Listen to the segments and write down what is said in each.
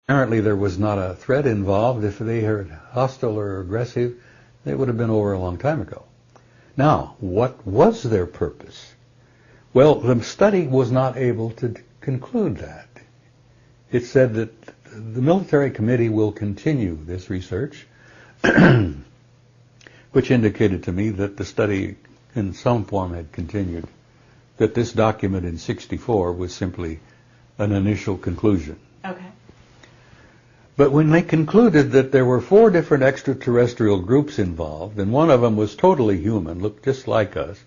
Apparently there was not a threat involved. If they were hostile or aggressive, they would have been over a long time ago. Now, what was their purpose? Well, the study was not able to conclude that. It said that the military committee will continue this research, which indicated to me that the study in some form had continued, that this document in '64 was simply an initial conclusion. Okay. But when they concluded that there were 4 different extraterrestrial groups involved, and one of them was totally human, looked just like us,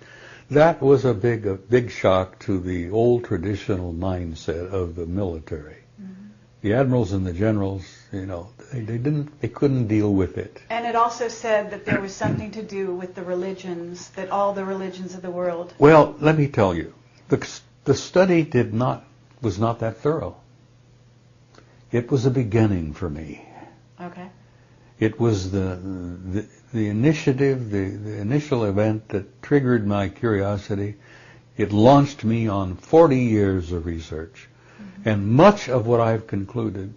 that was a big shock to the old traditional mindset of the military. Mm-hmm. The admirals and the generals, they couldn't deal with it. And it also said that there was something to do with the religions, that all the religions of the world. Well, let me tell you, the study was not that thorough. It was a beginning for me. Okay. It was the initiative, the initial event that triggered my curiosity. It launched me on 40 years of research. Mm-hmm. And much of what I've concluded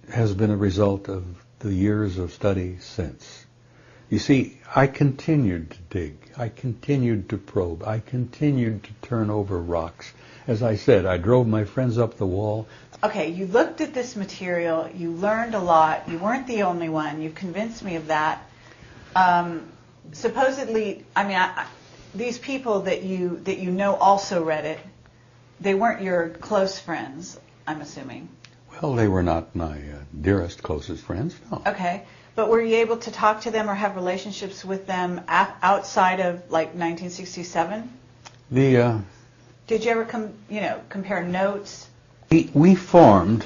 has been a result of the years of study since. You see, I continued to dig. I continued to probe. I continued to turn over rocks. As I said, I drove my friends up the wall. Okay, you looked at this material, you learned a lot, you weren't the only one, you convinced me of that. Supposedly, these people that you know also read it, they weren't your close friends, I'm assuming. Well, they were not my dearest, closest friends, no. Okay, but were you able to talk to them or have relationships with them outside of, 1967? Did you ever compare notes? We formed,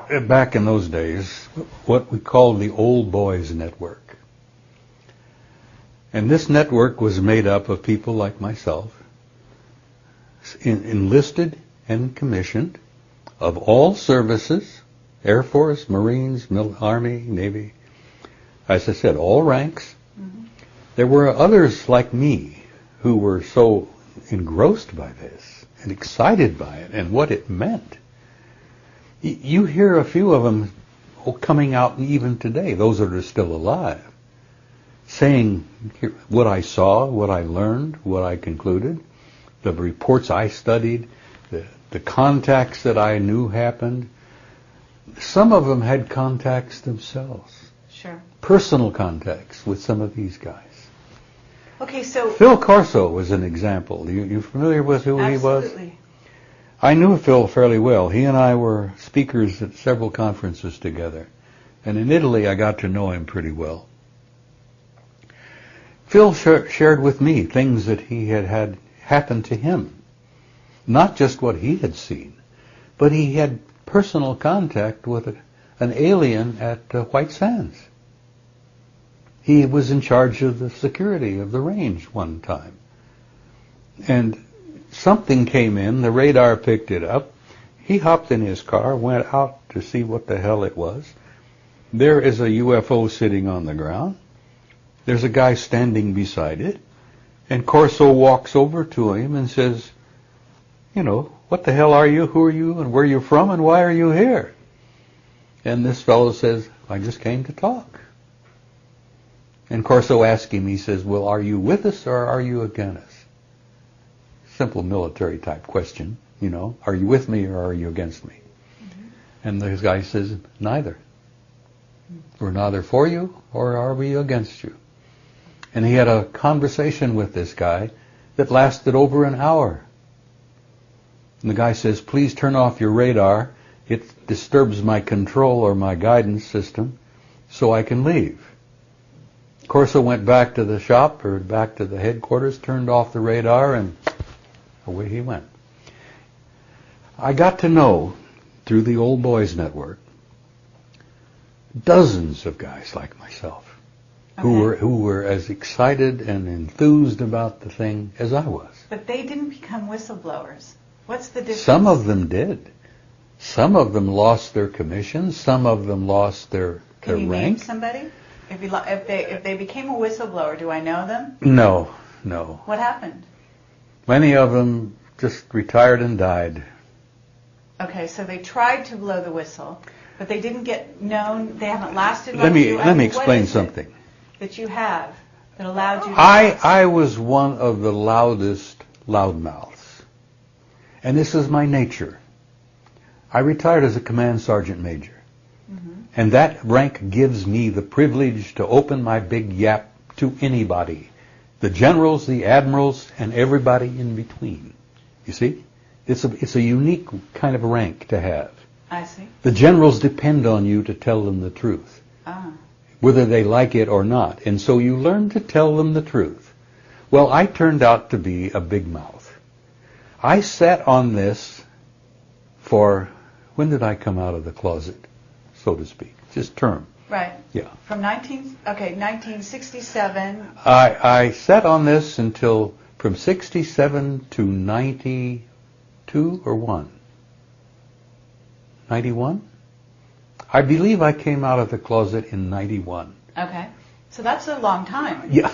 back in those days, what we called the Old Boys Network. And this network was made up of people like myself, enlisted and commissioned, of all services, Air Force, Marines, Army, Navy, as I said, all ranks. Mm-hmm. There were others like me who were so engrossed by this and excited by it and what it meant. You hear a few of them coming out even today, those that are still alive, saying what I saw, what I learned, what I concluded, the reports I studied, the contacts that I knew happened. Some of them had contacts themselves. Sure. Personal contacts with some of these guys. Okay, so Phil Corso was an example. You familiar with who he was? Absolutely. I knew Phil fairly well. He and I were speakers at several conferences together. And in Italy, I got to know him pretty well. Phil shared with me things that he had happened to him. Not just what he had seen, but he had personal contact with an alien at White Sands. He was in charge of the security of the range one time. And something came in, the radar picked it up. He hopped in his car, went out to see what the hell it was. There is a UFO sitting on the ground. There's a guy standing beside it. And Corso walks over to him and says, what the hell are you, who are you, and where are you from, and why are you here? And this fellow says, I just came to talk. And Corso asked him, he says, well, are you with us or are you against us? Simple military type question, are you with me or are you against me? Mm-hmm. And this guy says, neither. We're neither for you or are we against you. And he had a conversation with this guy that lasted over an hour. And the guy says, please turn off your radar. It disturbs my control or my guidance system so I can leave. Corso went back to the shop or back to the headquarters, turned off the radar, and away he went. I got to know, through the Old Boys Network, dozens of guys like myself who were as excited and enthused about the thing as I was. But they didn't become whistleblowers. What's the difference? Some of them did. Some of them lost their commissions. Some of them lost their rank. Can you name somebody? If they became a whistleblower, do I know them? No. What happened? Many of them just retired and died. Okay, so they tried to blow the whistle, but they didn't get known. They haven't lasted. Let me explain something that you have that allowed you to I was one of the loudest loudmouths. And this is my nature. I retired as a command sergeant major. Mm-hmm. And that rank gives me the privilege to open my big yap to anybody. The generals, the admirals, and everybody in between. You see? It's a unique kind of rank to have. I see. The generals depend on you to tell them the truth. Ah. Whether they like it or not. And so you learn to tell them the truth. Well, I turned out to be a big mouth. I sat on this for, when did I come out of the closet, so to speak? Just term. Right. Yeah. From 1967. I sat on this until from 67 to 92 or 1. 91? I believe I came out of the closet in 91. Okay. So that's a long time. Yeah.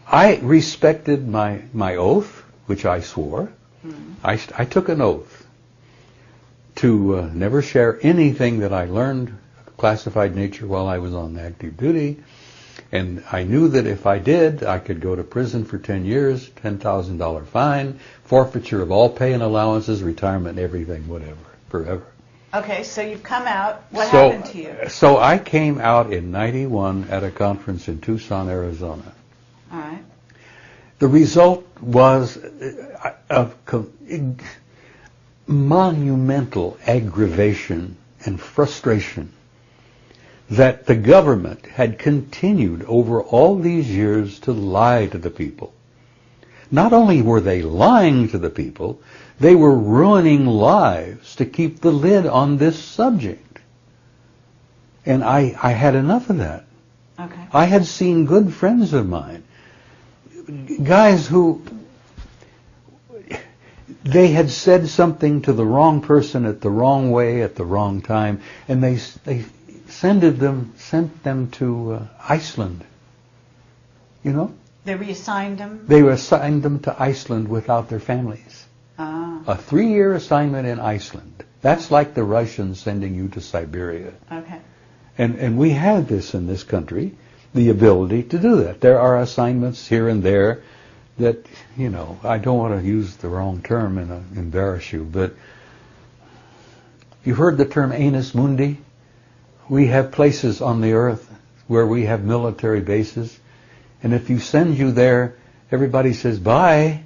I respected my oath, which I swore. Mm-hmm. I took an oath to never share anything that I learned of classified nature while I was on active duty. And I knew that if I did, I could go to prison for 10 years, $10,000 fine, forfeiture of all pay and allowances, retirement, everything, whatever, forever. Okay, so you've come out. What happened to you? So I came out in 91 at a conference in Tucson, Arizona. All right. The result was of monumental aggravation and frustration that the government had continued over all these years to lie to the people. Not only were they lying to the people, they were ruining lives to keep the lid on this subject. And I had enough of that. Okay. I had seen good friends of mine, guys who, they had said something to the wrong person at the wrong way at the wrong time, and they sent them to Iceland. You know? They reassigned them? They assigned them to Iceland without their families. Ah. A 3-year assignment in Iceland. That's like the Russians sending you to Siberia. Okay. And we have this in this country, the ability to do that. There are assignments here and there that, you know, I don't want to use the wrong term and embarrass you, but you've heard the term annus mundi? We have places on the earth where we have military bases, and if you send you there, everybody says, bye.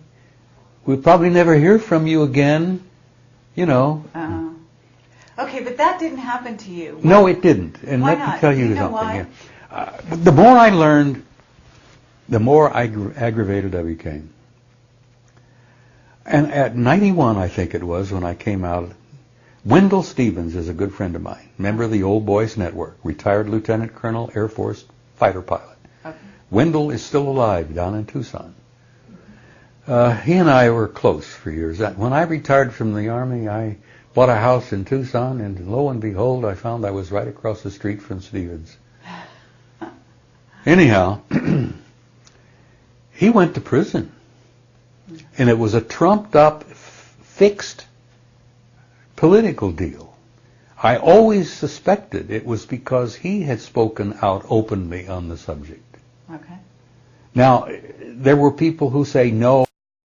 We'll probably never hear from you again, you know. Okay, but that didn't happen to you. No, it didn't. And why let not? me tell you, Do you know something. why? The more I learned, the more aggravated I became. And at 91, I think it was, when I came out, Wendell Stevens is a good friend of mine, member of the Old Boys Network, retired Lieutenant Colonel, Air Force fighter pilot. Okay. Wendell is still alive down in Tucson. He and I were close for years. When I retired from the Army, I bought a house in Tucson, and lo and behold, I found I was right across the street from Stevens. Anyhow, he went to prison. And it was a trumped-up, fixed political deal. I always suspected it was because he had spoken out openly on the subject. Okay. Now, there were people who say no.